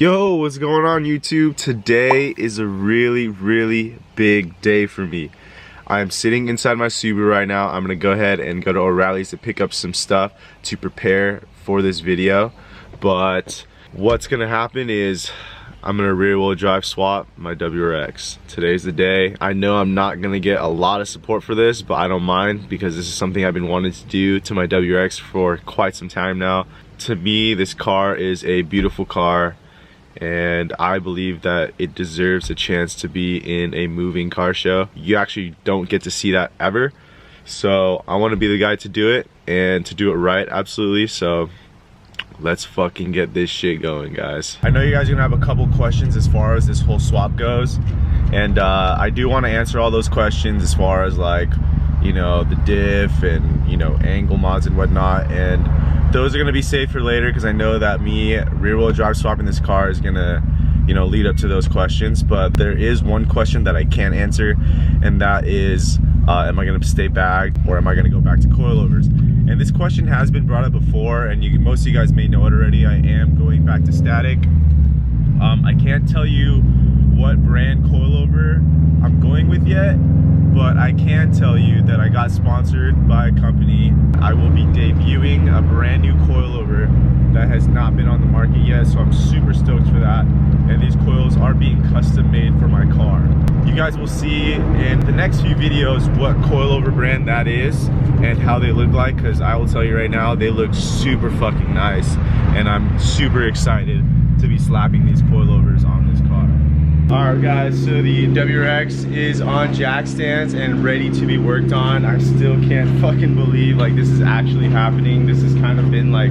Yo, what's going on YouTube? Today is a really big day for me. I am sitting inside my Subaru right now. I'm gonna go ahead and go to O'Reilly's to pick up some stuff to prepare for this video. But what's gonna happen is I'm gonna rear wheel drive swap my WRX. Today's the day. I know I'm not gonna get a lot of support for this, but I don't mind because this is something I've been wanting to do to my WRX for quite some time now. To me, this car is a beautiful car, and I believe that it deserves a chance to be in a moving car show. You actually don't get to see that ever. So I want to be the guy to do it, and to do it right, absolutely. So let's fucking get this shit going, guys. I know you guys are gonna have a couple questions as far as this whole swap goes, and I do want to answer all those questions as far as, like, you know, the diff and, you know, angle mods and whatnot, and those are gonna be saved for later because I know that me rear wheel drive swapping this car is gonna, you know, lead up to those questions. But there is one question that I can answer, and that is, am I gonna stay bagged or am I gonna go back to coilovers? And this question has been brought up before, and most of you guys may know it already. I am going back to static. I can't tell you what brand coilover I'm going with yet, but I can tell you that I got sponsored by a company. I will be debuting a brand new coilover that has not been on the market yet, so I'm super stoked for that. And these coils are being custom made for my car. You guys will see in the next few videos what coilover brand that is and how they look like, because I will tell you right now, they look super fucking nice, and I'm super excited to be slapping these coilovers on this car. Alright guys, so the WRX is on jack stands and ready to be worked on. I still can't fucking believe, like, this is actually happening. This has kind of been like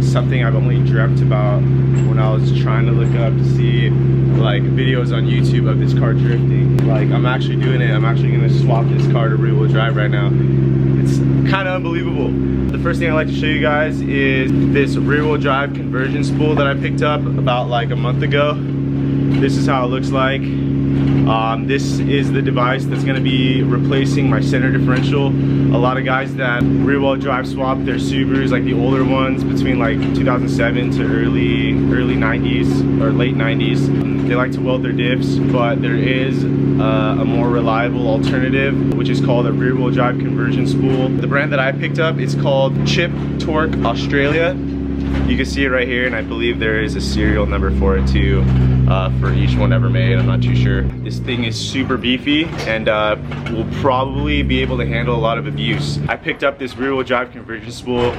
something I've only dreamt about when I was trying to look up to see like videos on YouTube of this car drifting. Like, I'm actually doing it. I'm actually gonna swap this car to rear wheel drive right now. It's kind of unbelievable. The first thing I'd like to show you guys is this rear wheel drive conversion spool that I picked up about like a month ago. This is how it looks like. This is the device that's going to be replacing my center differential. A lot of guys that rear wheel drive swap their Subarus, like the older ones between like 2007 to early 90s or late 90s, they like to weld their diffs, but there is a more reliable alternative, which is called a rear wheel drive conversion spool. The brand that I picked up is called Chip Torque Australia. You can see it right here, and I believe there is a serial number for it too, for each one ever made. I'm not too sure. This thing is super beefy and will probably be able to handle a lot of abuse. I picked up this rear wheel drive conversion spool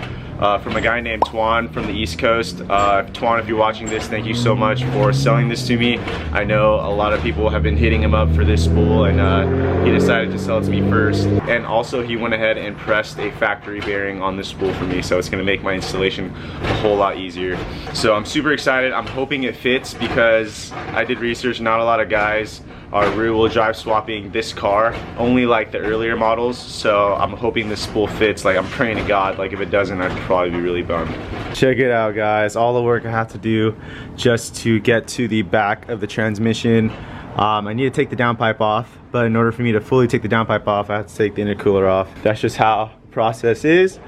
from a guy named Twan from the East Coast. Twan, if you're watching this, thank you so much for selling this to me. I know a lot of people have been hitting him up for this spool, and he decided to sell it to me first. And also, he went ahead and pressed a factory bearing on this spool for me, so it's gonna make my installation a whole lot easier. So I'm super excited. I'm hoping it fits because I did research. Not a lot of guys are rear wheel drive swapping this car, only like the earlier models. So I'm hoping this spool fits. Like, I'm praying to God, like if it doesn't, I'd probably be really bummed. Check it out, guys. All the work I have to do just to get to the back of the transmission. I need to take the downpipe off, but in order for me to fully take the downpipe off, I have to take the intercooler off. That's just how the process is,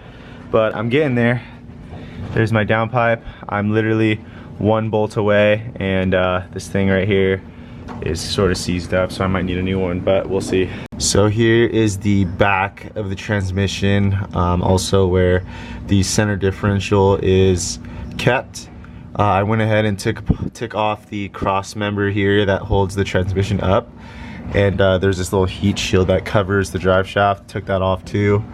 but I'm getting there. There's my downpipe. I'm literally one bolt away, and this thing right here is sort of seized up, so I might need a new one, but we'll see. So here is the back of the transmission, also where the center differential is kept. I went ahead and took off the cross member here that holds the transmission up, and there's this little heat shield that covers the drive shaft. Took that off too.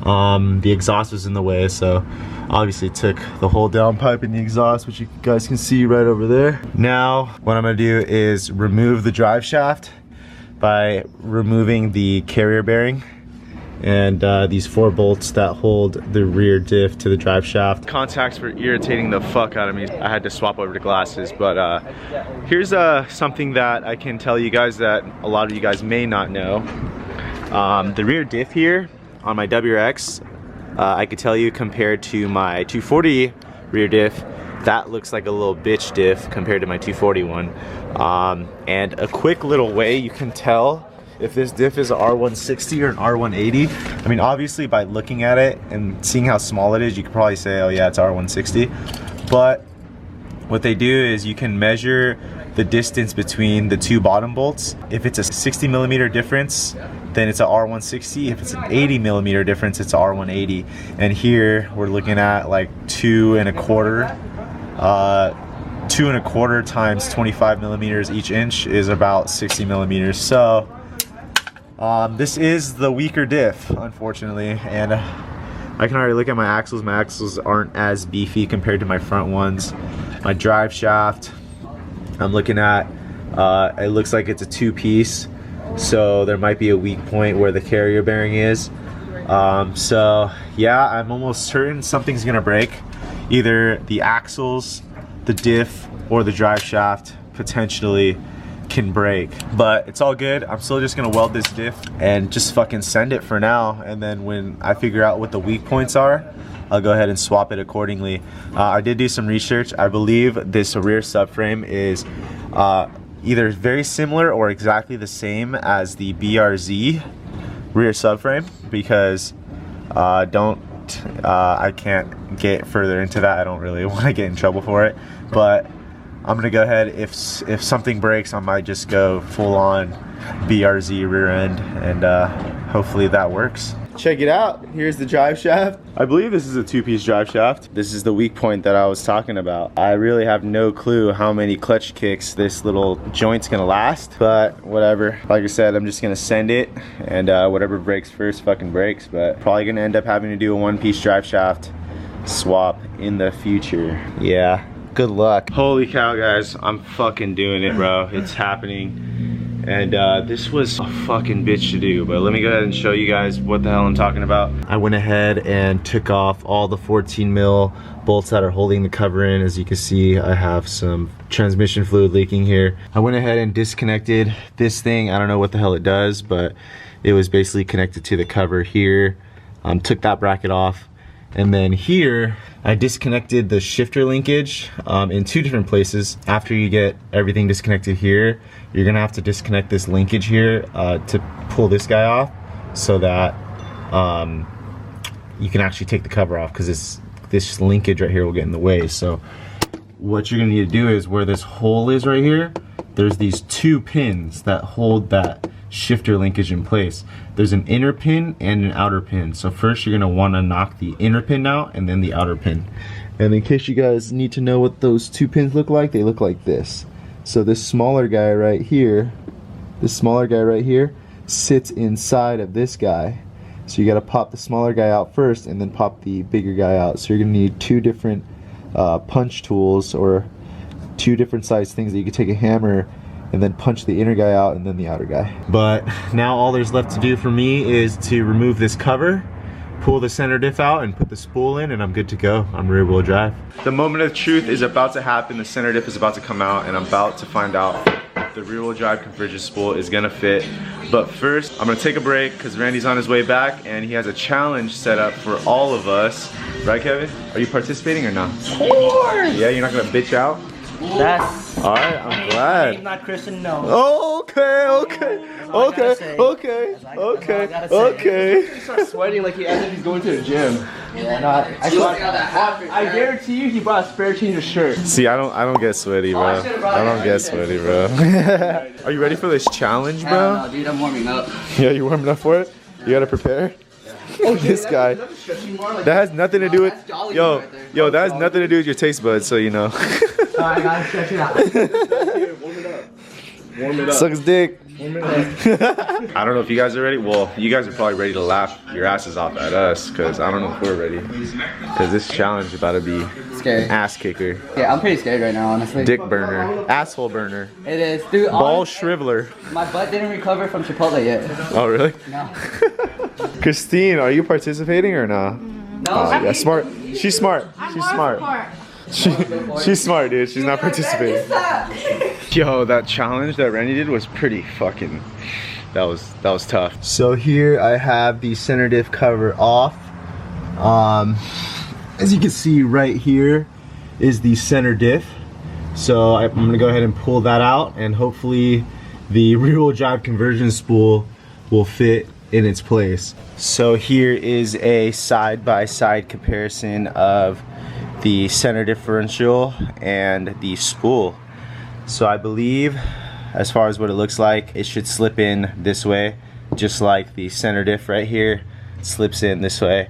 The exhaust was in the way, so obviously took the whole downpipe in the exhaust, which you guys can see right over there. Now what I'm gonna do is remove the drive shaft by removing the carrier bearing and these 4 bolts that hold the rear diff to the drive shaft. Contacts were irritating the fuck out of me. I had to swap over to glasses, but here's something that I can tell you guys that a lot of you guys may not know. The rear diff here on my WRX, I could tell you, compared to my 240 rear diff, that looks like a little bitch diff compared to my 240 one. And a quick little way you can tell if this diff is an R160 or an R180. I mean, obviously by looking at it and seeing how small it is, you could probably say, oh yeah, it's R160. But what they do is you can measure the distance between the two bottom bolts. If it's a 60mm difference, then it's a R160. If it's an 80mm difference, it's a R180. And here we're looking at like 2 1/4 times 25mm each inch is about 60mm. So this is the weaker diff, unfortunately, and I can already look at my axles. My axles aren't as beefy compared to my front ones. My drive shaft, I'm looking at, it looks like it's a 2-piece, so there might be a weak point where the carrier bearing is. So yeah, I'm almost certain something's gonna break. Either the axles, the diff, or the drive shaft potentially can break, but it's all good. I'm still just gonna weld this diff and just fucking send it for now, and then when I figure out what the weak points are, I'll go ahead and swap it accordingly. I did do some research. I believe this rear subframe is either very similar or exactly the same as the BRZ rear subframe, because I can't get further into that. I don't really want to get in trouble for it, but I'm gonna go ahead, if something breaks, I might just go full on BRZ rear end, and hopefully that works. Check it out, here's the drive shaft. I believe this is a 2-piece drive shaft. This is the weak point that I was talking about. I really have no clue how many clutch kicks this little joint's gonna last, but whatever. Like I said, I'm just gonna send it, and whatever breaks first fucking breaks, but probably gonna end up having to do a 1-piece drive shaft swap in the future. Yeah. Good luck. Holy cow, guys, I'm fucking doing it, bro. It's happening. And this was a fucking bitch to do, but let me go ahead and show you guys what the hell I'm talking about. I went ahead and took off all the 14mm bolts that are holding the cover in. As you can see, I have some transmission fluid leaking here. I went ahead and disconnected this thing. I don't know what the hell it does, but it was basically connected to the cover here. Took that bracket off. And then here, I disconnected the shifter linkage in 2 different places. After you get everything disconnected here, you're gonna have to disconnect this linkage here to pull this guy off, so that you can actually take the cover off, because this linkage right here will get in the way. So what you're gonna need to do is, where this hole is right here, there's these 2 pins that hold that shifter linkage in place. There's an inner pin and an outer pin. So first you're gonna wanna knock the inner pin out, and then the outer pin. And in case you guys need to know what those 2 pins look like, they look like this. So this smaller guy right here, sits inside of this guy. So you gotta pop the smaller guy out first, and then pop the bigger guy out. So you're gonna need 2 different punch tools, or 2 different size things that you can take a hammer and then punch the inner guy out and then the outer guy. But now all there's left to do for me is to remove this cover, pull the center diff out, and put the spool in, and I'm good to go. I'm rear wheel drive. The moment of truth is about to happen. The center diff is about to come out, and I'm about to find out if the rear wheel drive convergence spool is gonna fit. But first, I'm gonna take a break because Randy's on his way back, and he has a challenge set up for all of us. Right, Kevin? Are you participating or not? Of course! Yeah, you're not gonna bitch out? That's alright, I'm glad. I'm not Christian, no. Oh, okay. He starts sweating like as if he's going to the gym. Yeah, no, I guarantee you he brought a spare change of shirt. See, I don't get sweaty, bro. I don't get sweaty, bro. Are you ready for this challenge, bro? no, dude, I'm warming up. Yeah, you warming up for it? You gotta prepare? Oh, this guy. That has nothing to do with, yo, that has nothing to do with your taste buds, so you know. I gotta stretch it out. Warm it up. Sucks dick. I don't know if you guys are ready. Well, you guys are probably ready to laugh your asses off at us, because I don't know if we're ready. Because this challenge is about to be scary. An ass kicker. Yeah, I'm pretty scared right now, honestly. Dick burner. Asshole burner. It is. Dude, ball shriveler. My butt didn't recover from Chipotle yet. Oh, really? No. Christine, are you participating or not? No. Yeah, smart. She's smart. She's smart. She's smart, dude. She's not participating. Yo, that challenge that Randy did was pretty fucking. That was tough. So here I have the center diff cover off. As you can see right here is the center diff. So I'm gonna go ahead and pull that out, and hopefully the rear wheel drive conversion spool will fit in its place. So here is a side-by-side comparison of the center differential and the spool. So I believe, as far as what it looks like, it should slip in this way, just like the center diff right here slips in this way.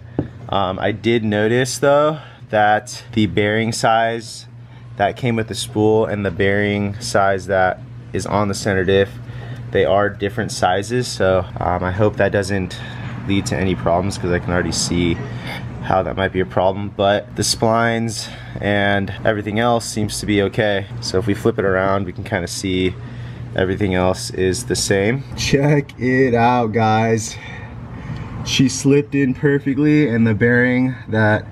I did notice though that the bearing size that came with the spool and the bearing size that is on the center diff, they are different sizes. So I hope that doesn't lead to any problems, because I can already see how that might be a problem. But the splines and everything else seems to be okay. So if we flip it around, we can kind of see everything else is the same. Check it out, guys. She slipped in perfectly, and the bearing that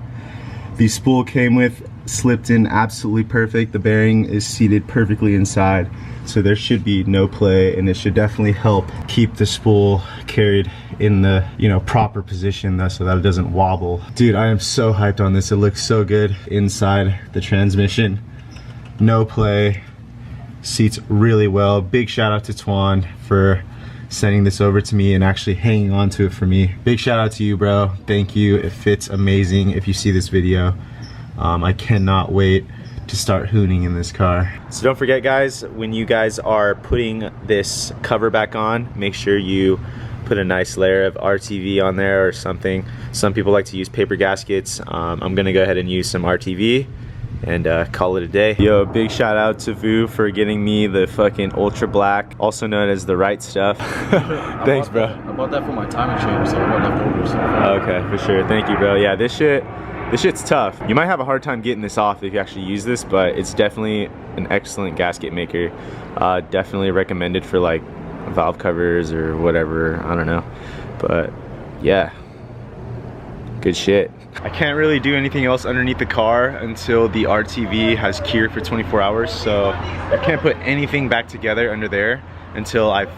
the spool came with slipped in absolutely perfect. The bearing is seated perfectly inside, so there should be no play, and it should definitely help keep the spool carried in the, you know, proper position so that it doesn't wobble. Dude, I am so hyped on this. It looks so good inside the transmission. No play, seats really well. Big shout out to Twan for sending this over to me and actually hanging on to it for me. Big shout out to you, bro. Thank you. It fits amazing. If you see this video, I cannot wait to start hooning in this car. So don't forget, guys, when you guys are putting this cover back on, make sure you put a nice layer of RTV on there or something. Some people like to use paper gaskets. I'm gonna go ahead and use some RTV and call it a day. Yo, big shout out to Vu for getting me the fucking ultra black, also known as the right stuff. Thanks, bro. I bought that for my timing chain, so I got leftovers. Okay, for sure. Thank you, bro. Yeah, this shit's tough. You might have a hard time getting this off if you actually use this, but it's definitely an excellent gasket maker. Definitely recommended for like valve covers or whatever, I don't know. But yeah, good shit. I can't really do anything else underneath the car until the RTV has cured for 24 hours, so I can't put anything back together under there until I've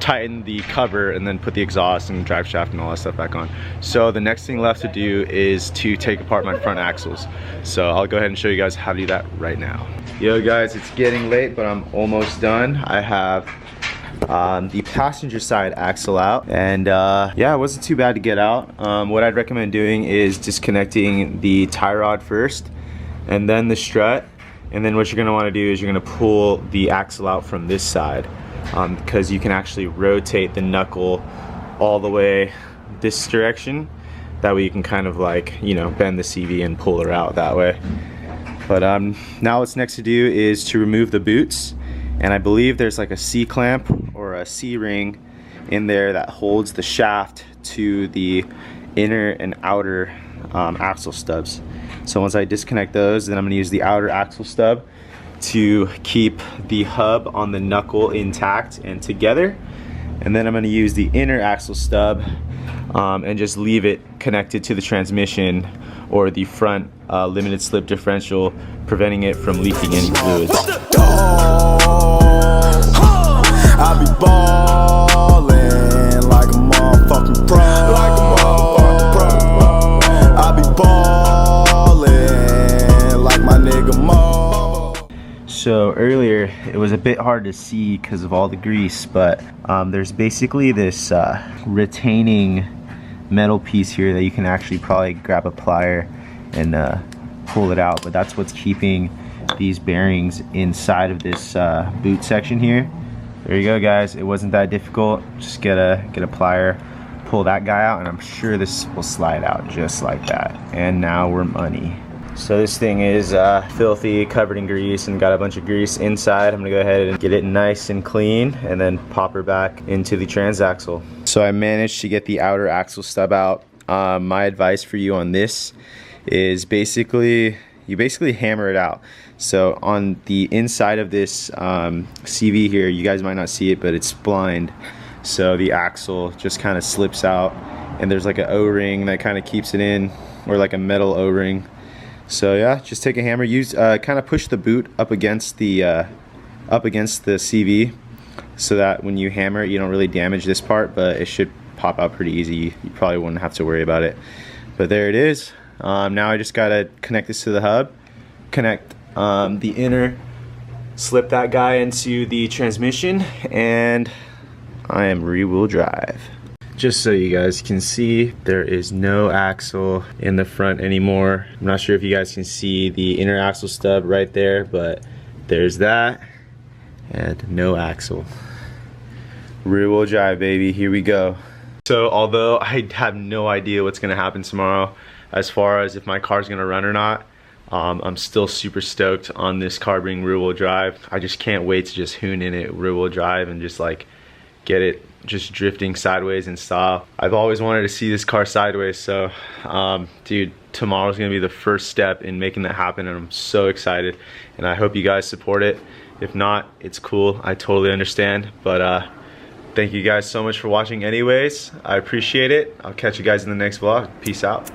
tighten the cover and then put the exhaust and drive shaft and all that stuff back on. So the next thing left to do is to take apart my front axles. So I'll go ahead and show you guys how to do that right now. Yo guys, it's getting late, but I'm almost done. I have the passenger side axle out, and yeah, it wasn't too bad to get out. What I'd recommend doing is disconnecting the tie rod first and then the strut, and then what you're going to want to do is you're going to pull the axle out from this side, because you can actually rotate the knuckle all the way this direction. That way you can kind of like, you know, bend the CV and pull her out that way. But now what's next to do is to remove the boots, and I believe there's like a C-clamp or a C-ring in there that holds the shaft to the inner and outer axle stubs. So once I disconnect those, then I'm going to use the outer axle stub to keep the hub on the knuckle intact and together, and then I'm going to use the inner axle stub and just leave it connected to the transmission or the front limited slip differential, preventing it from leaking any fluids. I be ballin' like a motherfucking pro. I be ballin' like my nigga Mo. So earlier it was a bit hard to see because of all the grease, but there's basically this retaining metal piece here that you can actually probably grab a plier and pull it out, but that's what's keeping these bearings inside of this boot section here. There you go, guys. It wasn't that difficult. Just get a plier, pull that guy out, and I'm sure this will slide out just like that. And now we're money. So this thing is filthy, covered in grease, and got a bunch of grease inside. I'm gonna go ahead and get it nice and clean and then pop her back into the transaxle. So I managed to get the outer axle stub out. My advice for you on this is you basically hammer it out. So on the inside of this CV here, you guys might not see it, but it's splined. So the axle just kind of slips out, and there's like an O-ring that kind of keeps it in, or like a metal O-ring. So yeah, just take a hammer, use kind of push the boot up against the CV, so that when you hammer it, you don't really damage this part, but it should pop out pretty easy. You probably wouldn't have to worry about it. But there it is. Now I just gotta connect this to the hub, connect the inner, slip that guy into the transmission, and I am rear-wheel drive. just so you guys can see, there is no axle in the front anymore. I'm not sure if you guys can see the inner axle stub right there, but there's that, and no axle. Rear wheel drive, baby, here we go. So although I have no idea what's gonna happen tomorrow as far as if my car's gonna run or not, I'm still super stoked on this car being rear wheel drive. I just can't wait to just hoon in it rear wheel drive and just like get it just drifting sideways in style. I've always wanted to see this car sideways, so dude, tomorrow's gonna be the first step in making that happen, and I'm so excited, and I hope you guys support it. If not, it's cool, I totally understand, but thank you guys so much for watching anyways. I appreciate it. I'll catch you guys in the next vlog. Peace out.